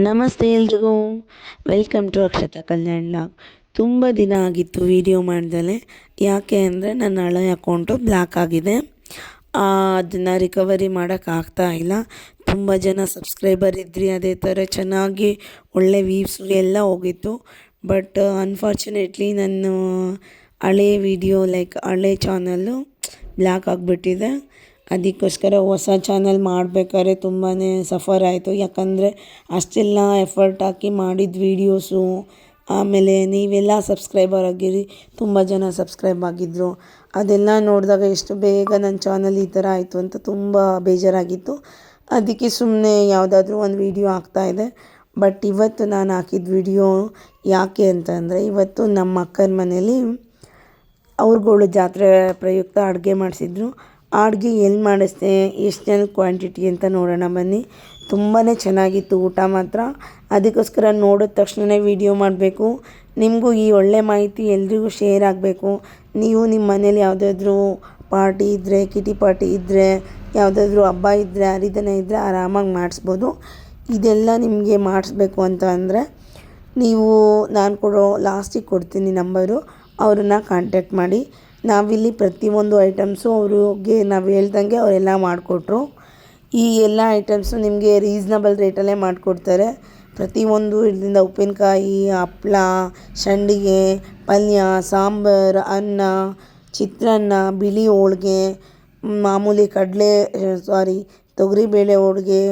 ನಮಸ್ತೆ ಎಲ್ರಿಗೂ. Welcome to Akshata Kalyan log. ತುಂಬ ದಿನ ಆಗಿತ್ತು ವಿಡಿಯೋ ಮಾಡ್ದಲೆ. ಯಾಕೆ ಅಂದರೆ ನನ್ನ ಹಳೆ ಅಕೌಂಟು ಬ್ಲಾಕ್ ಆಗಿದೆ. ಅದನ್ನು ರಿಕವರಿ ಮಾಡೋಕ್ಕಾಗ್ತಾ ಇಲ್ಲ. ತುಂಬ ಜನ ಸಬ್ಸ್ಕ್ರೈಬರ್ ಇದ್ರಿ, ಅದೇ ಥರ ಚೆನ್ನಾಗಿ ಒಳ್ಳೆ ವ್ಯೂವ್ಸು ಎಲ್ಲ ಹೋಗಿತ್ತು. ಬಟ್ ಅನ್ಫಾರ್ಚುನೇಟ್ಲಿ ನನ್ನ ಹಳೆ ವಿಡಿಯೋ ಹಳೆ ಚಾನಲ್ಲು ಬ್ಲಾಕ್ ಆಗಿಬಿಟ್ಟಿದೆ. ಅದಕ್ಕೋಸ್ಕರ ಹೊಸ ಚಾನಲ್ ಮಾಡಬೇಕಾದ್ರೆ ತುಂಬಾ ಸಫರ್ ಆಯಿತು. ಯಾಕಂದರೆ ಅಷ್ಟೆಲ್ಲ ಎಫರ್ಟ್ ಹಾಕಿ ಮಾಡಿದ ವೀಡಿಯೋಸು, ಆಮೇಲೆ ನೀವೆಲ್ಲ ಸಬ್ಸ್ಕ್ರೈಬರ್ ಆಗಿರಿ, ತುಂಬ ಜನ ಸಬ್ಸ್ಕ್ರೈಬ್ ಆಗಿದ್ದರು. ಅದೆಲ್ಲ ನೋಡಿದಾಗ ಎಷ್ಟು ಬೇಗ ನನ್ನ ಚಾನಲ್ ಈ ಥರ ಆಯಿತು ಅಂತ ತುಂಬ ಬೇಜಾರಾಗಿತ್ತು. ಅದಕ್ಕೆ ಸುಮ್ಮನೆ ಯಾವುದಾದ್ರೂ ಒಂದು ವೀಡಿಯೋ ಹಾಕ್ತಾಯಿದ್ದೆ. ಬಟ್ ಇವತ್ತು ನಾನು ಹಾಕಿದ ವಿಡಿಯೋ ಯಾಕೆ ಅಂತಂದರೆ, ಇವತ್ತು ನಮ್ಮ ಅಕ್ಕನ ಮನೇಲಿ ಅವ್ರುಗಳು ಜಾತ್ರೆ ಪ್ರಯುಕ್ತ ಅಡುಗೆ ಮಾಡಿಸಿದ್ರು. ಅಡುಗೆ ಎಲ್ಲಿ ಮಾಡಿಸ್ದೆ, ಎಷ್ಟು ಜನದ ಕ್ವಾಂಟಿಟಿ ಅಂತ ನೋಡೋಣ ಬನ್ನಿ. ತುಂಬಾ ಚೆನ್ನಾಗಿತ್ತು ಊಟ ಮಾತ್ರ. ಅದಕ್ಕೋಸ್ಕರ ನೋಡಿದ ತಕ್ಷಣವೇ ವೀಡಿಯೋ ಮಾಡಬೇಕು. ನಿಮಗೂ ಈ ಒಳ್ಳೆ ಮಾಹಿತಿ ಎಲ್ರಿಗೂ ಶೇರ್ ಆಗಬೇಕು. ನೀವು ನಿಮ್ಮ ಮನೇಲಿ ಯಾವುದಾದ್ರೂ ಪಾರ್ಟಿ ಇದ್ದರೆ, ಕಿಟಿ ಪಾರ್ಟಿ ಇದ್ದರೆ, ಯಾವುದಾದ್ರೂ ಹಬ್ಬ ಇದ್ದರೆ, ಹರಿದಿನ ಇದ್ದರೆ ಆರಾಮಾಗಿ ಮಾಡಿಸ್ಬೋದು. ಇದೆಲ್ಲ ನಿಮಗೆ ಮಾಡಿಸ್ಬೇಕು ಅಂತ ಅಂದರೆ ನೀವು ನಾನು ಕೊಡೋ ಲಾಸ್ಟಿಗೆ ಕೊಡ್ತೀನಿ ನಂಬರು, ಅವ್ರನ್ನ ಕಾಂಟ್ಯಾಕ್ಟ್ ಮಾಡಿ. ನಾವಿಲ್ಲಿ ಪ್ರತಿಯೊಂದು ಐಟಮ್ಸು ಅವ್ರಿಗೆ ನಾವು ಹೇಳ್ದಂಗೆ ಅವರೆಲ್ಲ ಮಾಡಿಕೊಟ್ರು. ಈ ಎಲ್ಲ ಐಟಮ್ಸು ನಿಮಗೆ ರೀಸ್ನಬಲ್ ರೇಟಲ್ಲೇ ಮಾಡಿಕೊಡ್ತಾರೆ. ಪ್ರತಿಯೊಂದು ಇದರಿಂದ ಉಪ್ಪಿನಕಾಯಿ, ಹಪ್ಳ, ಸಂಡಿಗೆ, ಪಲ್ಯ, ಸಾಂಬಾರು, ಅನ್ನ, ಚಿತ್ರಾನ್ನ, ಬಿಳಿ ಹೋಳ್ಗೆ, ಮಾಮೂಲಿ ತೊಗರಿಬೇಳೆ ಹೋಳ್ಗೆ,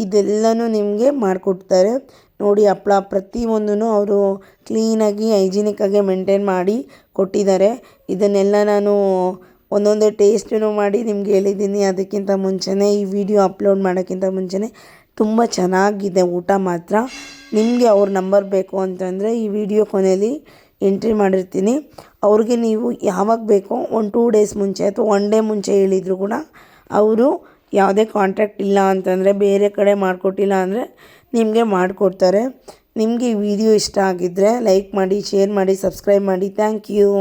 ಇದೆಲ್ಲನೂ ನಿಮಗೆ ಮಾಡಿಕೊಡ್ತಾರೆ. ನೋಡಿ, ಹಪ್ಳ ಪ್ರತಿಯೊಂದೂ ಅವರು ಕ್ಲೀನಾಗಿ ಹೈಜಿನಿಕ್ಕಾಗಿ ಮೇಂಟೈನ್ ಮಾಡಿ ಕೊಟ್ಟಿದ್ದಾರೆ. ಇದನ್ನೆಲ್ಲ ನಾನು ಒಂದೊಂದೇ ಟೇಸ್ಟೂ ಮಾಡಿ ನಿಮ್ಗೆ ಹೇಳಿದ್ದೀನಿ. ಅದಕ್ಕಿಂತ ಮುಂಚೆನೇ ಈ ವಿಡಿಯೋ ಅಪ್ಲೋಡ್ ಮಾಡೋಕ್ಕಿಂತ ಮುಂಚೆನೇ ತುಂಬ ಚೆನ್ನಾಗಿದೆ ಊಟ ಮಾತ್ರ. ನಿಮಗೆ ಅವ್ರ ನಂಬರ್ ಬೇಕು ಅಂತಂದರೆ ಈ ವಿಡಿಯೋ ಕೊನೆಯಲ್ಲಿ ಎಂಟ್ರಿ ಮಾಡಿರ್ತೀನಿ. ಅವ್ರಿಗೆ ನೀವು ಯಾವಾಗ ಬೇಕೋ ಒಂದು 2 ಡೇಸ್ ಮುಂಚೆ ಅಥವಾ 1 ಡೇ ಮುಂಚೆ ಹೇಳಿದ್ರು ಕೂಡ ಅವರು ಯಾವುದೇ ಕಾಂಟ್ಯಾಕ್ಟ್ ಇಲ್ಲ ಅಂತಂದರೆ, ಬೇರೆ ಕಡೆ ಮಾಡಿಕೊಟ್ಟಿಲ್ಲ ಅಂದರೆ ನಿಮಗೆ ಮಾಡಿಕೊಡ್ತಾರೆ. ನಿಮಗೆ ಈ ವಿಡಿಯೋ ಇಷ್ಟ ಆಗಿದ್ದರೆ ಲೈಕ್ ಮಾಡಿ, ಶೇರ್ ಮಾಡಿ, ಸಬ್ಸ್ಕ್ರೈಬ್ ಮಾಡಿ. Thank you.